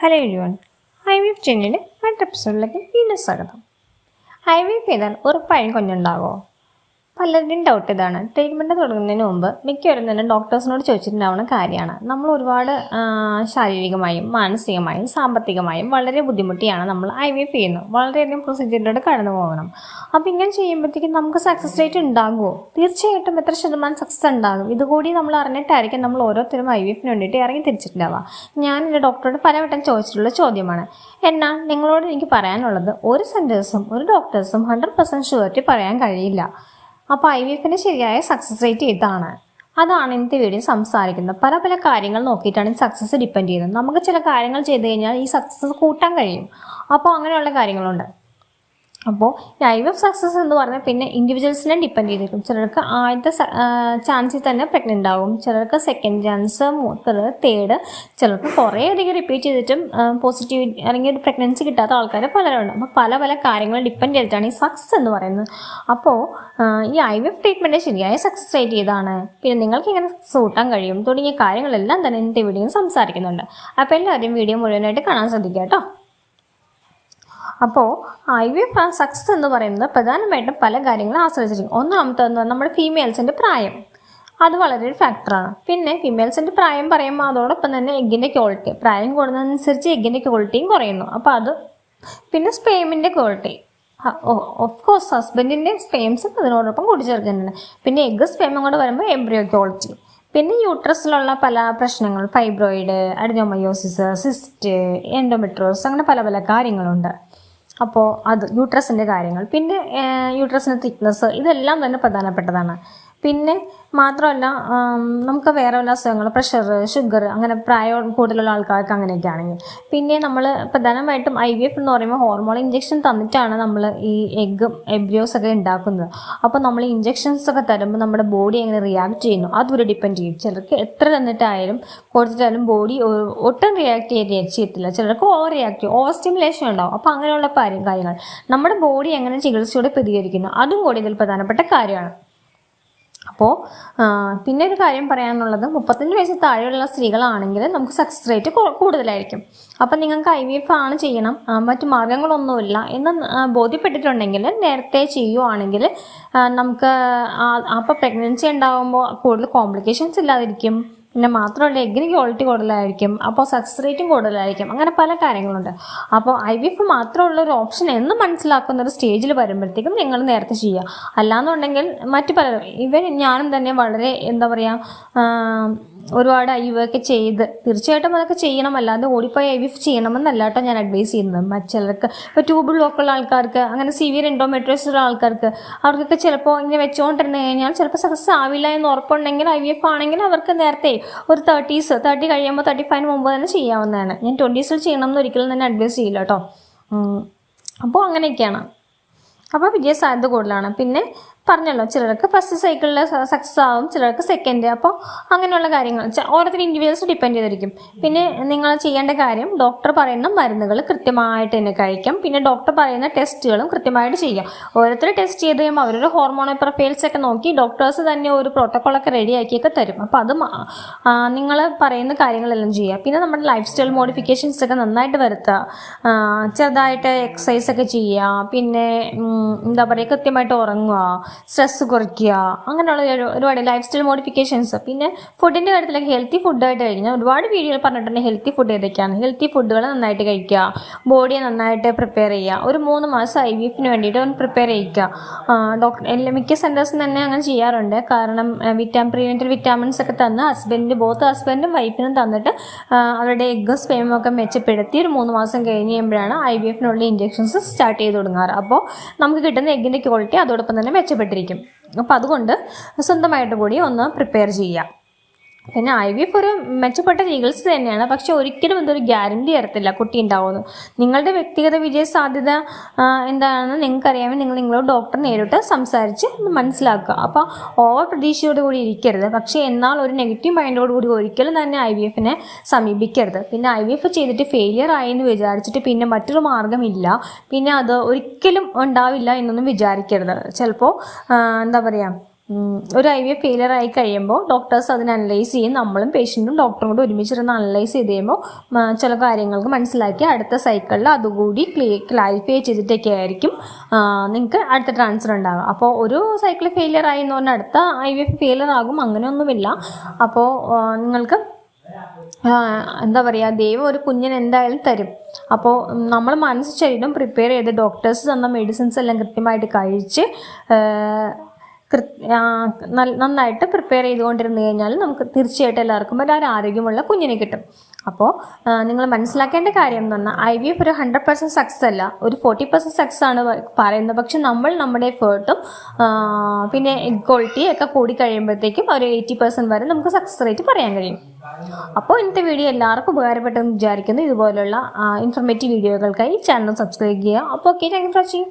Hello everyone, IVF ജേർണിയുടെ അടുത്ത എപ്പിസോഡിലേക്ക് വീണ്ടും സ്വാഗതം. IVF ചെയ്താൽ ഉറപ്പായും കുഞ്ഞുണ്ടാകുമോ? പലരുടെയും ഡൗട്ട് ഇതാണ്. ട്രീറ്റ്മെൻറ്റ് തുടങ്ങുന്നതിന് മുമ്പ് മിക്കവരും തന്നെ ഡോക്ടേഴ്സിനോട് ചോദിച്ചിട്ടുണ്ടാവുന്ന കാര്യമാണ്. നമ്മൾ ഒരുപാട് ശാരീരികമായും മാനസികമായും സാമ്പത്തികമായും വളരെ ബുദ്ധിമുട്ടിയാണ് നമ്മൾ IVF ചെയ്യുന്നത്. വളരെയധികം പ്രൊസീജിയറിലൂടെ കടന്നു പോകണം. അപ്പോൾ ഇങ്ങനെ ചെയ്യുമ്പോഴത്തേക്കും നമുക്ക് സക്സസ് റേറ്റ് ഉണ്ടാകുമോ? തീർച്ചയായിട്ടും എത്ര ശതമാനം സക്സസ് ഉണ്ടാകും? ഇതുകൂടി നമ്മൾ അറിഞ്ഞിട്ടായിരിക്കും നമ്മൾ ഓരോരുത്തരും IVFന് വേണ്ടിയിട്ട് ഇറങ്ങി തിരിച്ചിട്ടുണ്ടാവുക. ഞാൻ എൻ്റെ ഡോക്ടറോട് പലവട്ടം ചോദിച്ചിട്ടുള്ള ചോദ്യമാണ്. എന്നാൽ നിങ്ങളോട് എനിക്ക് പറയാനുള്ളത്, ഒരു സെൻറ്റേഴ്സും ഒരു ഡോക്ടേഴ്സും 100% ഷുവർട്ടി പറയാൻ കഴിയില്ല. അപ്പോൾ IVFൻ്റെ ശരിയായ സക്സസ് റേറ്റ് ഇതാണ്. അതാണ് ഇന്നത്തെ വീഡിയോ സംസാരിക്കുന്നത്. പല പല കാര്യങ്ങൾ നോക്കിയിട്ടാണ് ഈ സക്സസ് ഡിപ്പെൻഡ് ചെയ്യുന്നത്. നമുക്ക് ചില കാര്യങ്ങൾ ചെയ്ത് കഴിഞ്ഞാൽ ഈ സക്സസ് കൂട്ടാൻ കഴിയും. അപ്പോൾ അങ്ങനെയുള്ള കാര്യങ്ങളുണ്ട്. അപ്പോൾ ഈ IVF സക്സസ് എന്ന് പറഞ്ഞാൽ പിന്നെ ഇൻഡിവിജ്വൽസിനെ ഡിപ്പെൻഡ് ചെയ്തിരിക്കും. ചിലർക്ക് ആദ്യത്തെ ചാൻസിൽ തന്നെ പ്രഗ്നൻ്റ് ആകും, ചിലർക്ക് സെക്കൻഡ് ചാൻസ്, തേർഡ്, ചിലർക്ക് കുറേ അധികം റിപ്പീറ്റ് ചെയ്തിട്ടും പോസിറ്റീവ് അല്ലെങ്കിൽ ഒരു പ്രഗ്നൻസി കിട്ടാത്ത ആൾക്കാർ പലരുണ്ട്. അപ്പോൾ പല പല കാര്യങ്ങൾ ഡിപ്പെൻഡ് ചെയ്തിട്ടാണ് ഈ സക്സസ് എന്ന് പറയുന്നത്. അപ്പോൾ ഈ IVF ട്രീറ്റ്മെൻറ്റ് ശരിയായ സക്സസ് റേറ്റ് ഏതാണ്, പിന്നെ നിങ്ങൾക്ക് എങ്ങനെ സൂട്ടാൻ കഴിയും തുടങ്ങിയ കാര്യങ്ങളെല്ലാം തന്നെ ഇന്നത്തെ വീഡിയോയിൽ സംസാരിക്കുന്നുണ്ട്. അപ്പോൾ എല്ലാവരും വീഡിയോ മുഴുവനായിട്ട് കാണാൻ ശ്രദ്ധിക്കുക കേട്ടോ. അപ്പോൾ IVF സക്സസ് എന്ന് പറയുന്നത് പ്രധാനമായിട്ടും പല കാര്യങ്ങളും ആശ്രയിച്ചിരിക്കും. ഒന്നാമത്തേന്ന് പറഞ്ഞാൽ നമ്മുടെ ഫീമെയിൽസിൻ്റെ പ്രായം, അത് വളരെ ഒരു ഫാക്ടറാണ്. പിന്നെ ഫീമെയിൽസിൻ്റെ പ്രായം പറയുമ്പോൾ അതോടൊപ്പം തന്നെ എഗ്ഗിൻ്റെ ക്വാളിറ്റി, പ്രായം കൂടുന്നതനുസരിച്ച് എഗ്ഗിൻ്റെ ക്വാളിറ്റിയും കുറയുന്നു. അപ്പോൾ അത് പിന്നെ സ്പേമിൻ്റെ ക്വാളിറ്റി, ഓഫ് കോഴ്സ് ഹസ്ബൻഡിൻ്റെ സ്പേംസും അതിനോടൊപ്പം കൂട്ടിച്ചേർക്കുന്നുണ്ട്. പിന്നെ എഗ്ഗ് സ്പേമും കൂടെ വരുമ്പോൾ എംബ്രിയോ ക്വാളിറ്റി, പിന്നെ യൂട്രസിലുള്ള പല പ്രശ്നങ്ങൾ, ഫൈബ്രോയിഡ്, അഡിനോമയോസിസ്, സിസ്റ്റ്, എൻഡോമെട്രോസ്, അങ്ങനെ പല പല കാര്യങ്ങളുണ്ട്. അപ്പോൾ അത് യൂട്രസിൻ്റെ കാര്യങ്ങൾ, പിന്നെ യൂട്രസിൻ്റെ തിക്നെസ്, ഇതെല്ലാം തന്നെ പ്രധാനപ്പെട്ടതാണ്. പിന്നെ മാത്രമല്ല നമുക്ക് വേറെ വല്ല അസുഖങ്ങൾ, പ്രഷർ, ഷുഗർ, അങ്ങനെ പ്രായം കൂടുതലുള്ള ആൾക്കാർക്ക് അങ്ങനെയൊക്കെ ആണെങ്കിൽ. പിന്നെ നമ്മൾ പ്രധാനമായിട്ടും IVF എന്ന് പറയുമ്പോൾ ഹോർമോൺ ഇഞ്ചെക്ഷൻ തന്നിട്ടാണ് നമ്മൾ ഈ എഗ്ഗും എംബ്രിയോസ് ഒക്കെ ഉണ്ടാക്കുന്നത്. അപ്പോൾ നമ്മൾ ഇഞ്ചെക്ഷൻസ് ഒക്കെ തരുമ്പോൾ നമ്മുടെ ബോഡി എങ്ങനെ റിയാക്ട് ചെയ്യുന്നു അതൊരു ഡിപ്പെൻഡ് ചെയ്യും. ചിലർക്ക് എത്ര തന്നിട്ടായാലും കൊടുത്തിട്ടായാലും ബോഡി ഒട്ടും റിയാക്ട് ചെയ്യത്തില്ല. ചിലർക്ക് ഓവർ റിയാക്ട് ചെയ്യും, ഓവർ സ്റ്റിമുലേഷൻ ഉണ്ടാവും. അപ്പോൾ അങ്ങനെയുള്ള കാര്യങ്ങൾ നമ്മുടെ ബോഡി എങ്ങനെ ചികിത്സയോടെ പ്രതികരിക്കുന്നു അതും കൂടി ഇതിൽ പ്രധാനപ്പെട്ട കാര്യമാണ്. അപ്പോൾ പിന്നെ ഒരു കാര്യം പറയാനുള്ളത്, 35 വയസ്സിൽ താഴെയുള്ള സ്ത്രീകളാണെങ്കിൽ നമുക്ക് സക്സസ് റേറ്റ് കൂടുതലായിരിക്കും. അപ്പം നിങ്ങൾക്ക് IVF ആണ് ചെയ്യണം, മറ്റു മാർഗങ്ങളൊന്നുമില്ല എന്ന് ബോധ്യപ്പെട്ടിട്ടുണ്ടെങ്കിൽ നേരത്തെ ചെയ്യുവാണെങ്കിൽ നമുക്ക് അപ്പോൾ പ്രഗ്നൻസി ഉണ്ടാകുമ്പോൾ കൂടുതൽ കോംപ്ലിക്കേഷൻസ് ഇല്ലാതിരിക്കും. പിന്നെ മാത്രമല്ല എഗ്ഗിന് ക്വാളിറ്റി കൂടുതലായിരിക്കും, അപ്പോൾ സക്സസ് റേറ്റും കൂടുതലായിരിക്കും. അങ്ങനെ പല കാര്യങ്ങളുണ്ട്. അപ്പോൾ IVF മാത്രമുള്ള ഒരു ഓപ്ഷൻ എന്ന് മനസ്സിലാക്കുന്ന ഒരു സ്റ്റേജിൽ വരുമ്പോഴത്തേക്കും നിങ്ങൾ നേരത്തെ ചെയ്യുക. അല്ലാന്നുണ്ടെങ്കിൽ മറ്റു പലരും ഞാനും തന്നെ വളരെ എന്താ പറയുക ഒരുപാട് IVF ഒക്കെ ചെയ്ത്, തീർച്ചയായിട്ടും അതൊക്കെ ചെയ്യണം, അല്ലാതെ ഓടിപ്പോയി IVF ചെയ്യണമെന്നല്ല കേട്ടോ ഞാൻ അഡ്വൈസ് ചെയ്യുന്നത്. മറ്റുള്ളവർക്ക് ഇപ്പോൾ ട്യൂബ് ബ്ലോക്കുള്ള ആൾക്കാർക്ക്, അങ്ങനെ സിവിയർ എൻഡോമെട്രിയോസിസ് ഉള്ള ആൾക്കാർക്ക്, അവർക്കൊക്കെ ചിലപ്പോൾ ഇങ്ങനെ വെച്ചുകൊണ്ടിരുന്നു കഴിഞ്ഞാൽ ചിലപ്പോൾ സക്സസ് ആവില്ല എന്ന് ഉറപ്പുണ്ടെങ്കിൽ IVF ആണെങ്കിൽ അവർക്ക് നേരത്തെ ഒരു 30 കഴിയുമ്പോൾ 35 മുമ്പ് തന്നെ ചെയ്യാവുന്നതാണ്. ഞാൻ 20s ചെയ്യണം എന്ന് ഒരിക്കലും തന്നെ അഡ്വൈസ് ചെയ്യില്ല കേട്ടോ. അപ്പോൾ അങ്ങനെയൊക്കെയാണ്. അപ്പോൾ വിജയസാധ്യത കൂടുതലാണ്. പിന്നെ പറഞ്ഞല്ലോ, ചിലർക്ക് ഫസ്റ്റ് സൈക്കിളിൽ സക്സസ് ആവും, ചിലർക്ക് സെക്കൻഡ്. അപ്പോൾ അങ്ങനെയുള്ള കാര്യങ്ങൾ ഓരോരുത്തർ ഇൻഡിവിജ്വൽസ് ഡിപ്പെൻഡ് ചെയ്തിരിക്കും. പിന്നെ നിങ്ങൾ ചെയ്യേണ്ട കാര്യം, ഡോക്ടർ പറയുന്ന മരുന്നുകൾ കൃത്യമായിട്ട് തന്നെ കഴിക്കാം. പിന്നെ ഡോക്ടർ പറയുന്ന ടെസ്റ്റുകളും കൃത്യമായിട്ട് ചെയ്യാം. ഓരോരുത്തർ ടെസ്റ്റ് ചെയ്ത് കഴിയുമ്പോൾ അവരുടെ ഹോർമോണൽ പ്രൊഫൈൽസ് ഒക്കെ നോക്കി ഡോക്ടേഴ്സ് തന്നെ ഒരു പ്രോട്ടോക്കോളൊക്കെ റെഡിയാക്കിയൊക്കെ തരും. അപ്പോൾ അത് നിങ്ങൾ പറയുന്ന കാര്യങ്ങളെല്ലാം ചെയ്യുക. പിന്നെ നമ്മുടെ ലൈഫ് സ്റ്റൈൽ മോഡിഫിക്കേഷൻസ് ഒക്കെ നന്നായിട്ട് വരുത്തുക, ചെറുതായിട്ട് എക്സസൈസ് ഒക്കെ ചെയ്യുക, പിന്നെ എന്താ പറയുക കൃത്യമായിട്ട് ഉറങ്ങുക, സ്ട്രെസ് കുറയ്ക്കുക, അങ്ങനെയുള്ള ഒരുപാട് ലൈഫ് സ്റ്റൈൽ മോഡിഫിക്കേഷൻസ്. പിന്നെ ഫുഡിൻ്റെ കാര്യത്തിലൊക്കെ ഹെൽത്തി ഫുഡായിട്ട് കഴിഞ്ഞാൽ ഒരുപാട് വീഡിയോകൾ പറഞ്ഞിട്ടുണ്ട് ഹെൽത്തി ഫുഡ് ഏതൊക്കെയാണ്. ഹെൽത്തി ഫുഡുകൾ നന്നായിട്ട് കഴിക്കുക, ബോഡിയെ നന്നായിട്ട് പ്രിപ്പയർ ചെയ്യുക. ഒരു 3 മാസം IVFന് വേണ്ടിയിട്ട് ഒന്ന് പ്രിപ്പയർ ചെയ്യിക്കുക. മിക്ക സെൻറ്റേഴ്സും തന്നെ അങ്ങനെ ചെയ്യാറുണ്ട്. കാരണം പ്രീനെറ്റൽ വിറ്റാമിൻസ് ഒക്കെ തന്ന് ബോത്ത് ഹസ്ബൻഡും വൈഫിനും തന്നിട്ട് അവരുടെ എഗ്ഗും സ്പേമും ഒക്കെ മെച്ചപ്പെടുത്തി ഒരു 3 മാസം കഴിഞ്ഞ് കഴിയുമ്പോഴാണ് IVFനുള്ള ഇഞ്ചെക്ഷൻസ് സ്റ്റാർട്ട് ചെയ്ത് തുടങ്ങാറ്. അപ്പോൾ നമുക്ക് കിട്ടുന്ന എഗ്ഗിൻ്റെ ക്വാളിറ്റി അതോടൊപ്പം തന്നെ മെച്ചപ്പെട്ടിരിക്കും. അപ്പോൾ അതുകൊണ്ട് സ്വന്തമായിട്ട് കൂടി ഒന്ന് പ്രിപ്പയർ ചെയ്യാം. പിന്നെ IVF ഒരു മെച്ചപ്പെട്ട ചികിത്സ തന്നെയാണ്, പക്ഷെ ഒരിക്കലും ഇതൊരു ഗ്യാരണ്ടി തരത്തില്ല കുട്ടി ഉണ്ടാവുമെന്ന്. നിങ്ങളുടെ വ്യക്തിഗത വിജയ സാധ്യത എന്താണെന്ന് നിങ്ങൾക്കറിയാമെങ്കിൽ നിങ്ങളോട് ഡോക്ടർ നേരിട്ട് സംസാരിച്ച് മനസ്സിലാക്കുക. അപ്പോൾ ഓവർ പ്രതീക്ഷയോട് കൂടി ഇരിക്കരുത്, പക്ഷേ എന്നാൽ ഒരു നെഗറ്റീവ് മൈൻഡോട് കൂടി ഒരിക്കലും തന്നെ IVFനെ സമീപിക്കരുത്. പിന്നെ IVF ചെയ്തിട്ട് ഫെയിലിയർ ആയി എന്ന് വിചാരിച്ചിട്ട് പിന്നെ മറ്റൊരു മാർഗ്ഗമില്ല, പിന്നെ അത് ഒരിക്കലും ഉണ്ടാവില്ല എന്നൊന്നും വിചാരിക്കരുത്. ചിലപ്പോൾ എന്താ പറയുക ഒരു IVF ഫെയിലിയർ ആയി കഴിയുമ്പോൾ ഡോക്ടേഴ്സ് അതിനെ അനലൈസ് ചെയ്യും. നമ്മളും പേഷ്യൻറ്റും ഡോക്ടറും കൂടെ ഒരുമിച്ചിരുന്ന് അനലൈസ് ചെയ്ത് കഴിയുമ്പോൾ ചില കാര്യങ്ങൾക്ക് മനസ്സിലാക്കി അടുത്ത സൈക്കിളിൽ അതുകൂടി ക്ലാരിഫൈ ചെയ്തിട്ടൊക്കെ ആയിരിക്കും നിങ്ങൾക്ക് അടുത്ത ട്രാൻസ്ഫർ ഉണ്ടാകുക. അപ്പോൾ ഒരു സൈക്കിൾ ഫെയിലിയർ ആയി എന്ന് പറഞ്ഞാൽ അടുത്ത IVF ഫെയിലിയർ ആകും, അങ്ങനെയൊന്നുമില്ല. അപ്പോൾ നിങ്ങൾക്ക് എന്താ പറയുക, ദൈവം ഒരു കുഞ്ഞിന് എന്തായാലും തരും. അപ്പോൾ നമ്മൾ മനസ്സ് ശരീരം പ്രിപ്പയർ ചെയ്ത് ഡോക്ടേഴ്സ് തന്ന മെഡിസിൻസ് എല്ലാം കൃത്യമായിട്ട് കഴിച്ച് നന്നായിട്ട് പ്രിപ്പയർ ചെയ്തുകൊണ്ടിരുന്നു കഴിഞ്ഞാൽ നമുക്ക് തീർച്ചയായിട്ടും എല്ലാവർക്കും ഒരു ആരോഗ്യമുള്ള കുഞ്ഞിനെ കിട്ടും. അപ്പോൾ നിങ്ങൾ മനസ്സിലാക്കേണ്ട കാര്യം എന്ന് പറഞ്ഞാൽ IVF ഒരു 100% സക്സസ് അല്ല, ഒരു 40% സക്സസ് ആണ് പറയുന്നത്. പക്ഷെ നമ്മൾ നമ്മുടെ എഫേർട്ടും പിന്നെ എഗ് ക്വാളിറ്റി ഒക്കെ കൂടി കഴിയുമ്പോഴത്തേക്കും ഒരു 80% വരെ നമുക്ക് സക്സസ് റേറ്റ് പറയാൻ കഴിയും. അപ്പോൾ ഇന്നത്തെ വീഡിയോ എല്ലാവർക്കും ഉപകാരപ്പെട്ടെന്ന് വിചാരിക്കുന്നു. ഇതുപോലുള്ള ഇൻഫോർമേറ്റീവ് വീഡിയോകൾക്കായി ചാനൽ സബ്സ്ക്രൈബ് ചെയ്യുക. അപ്പോൾ okay, thank you for watching.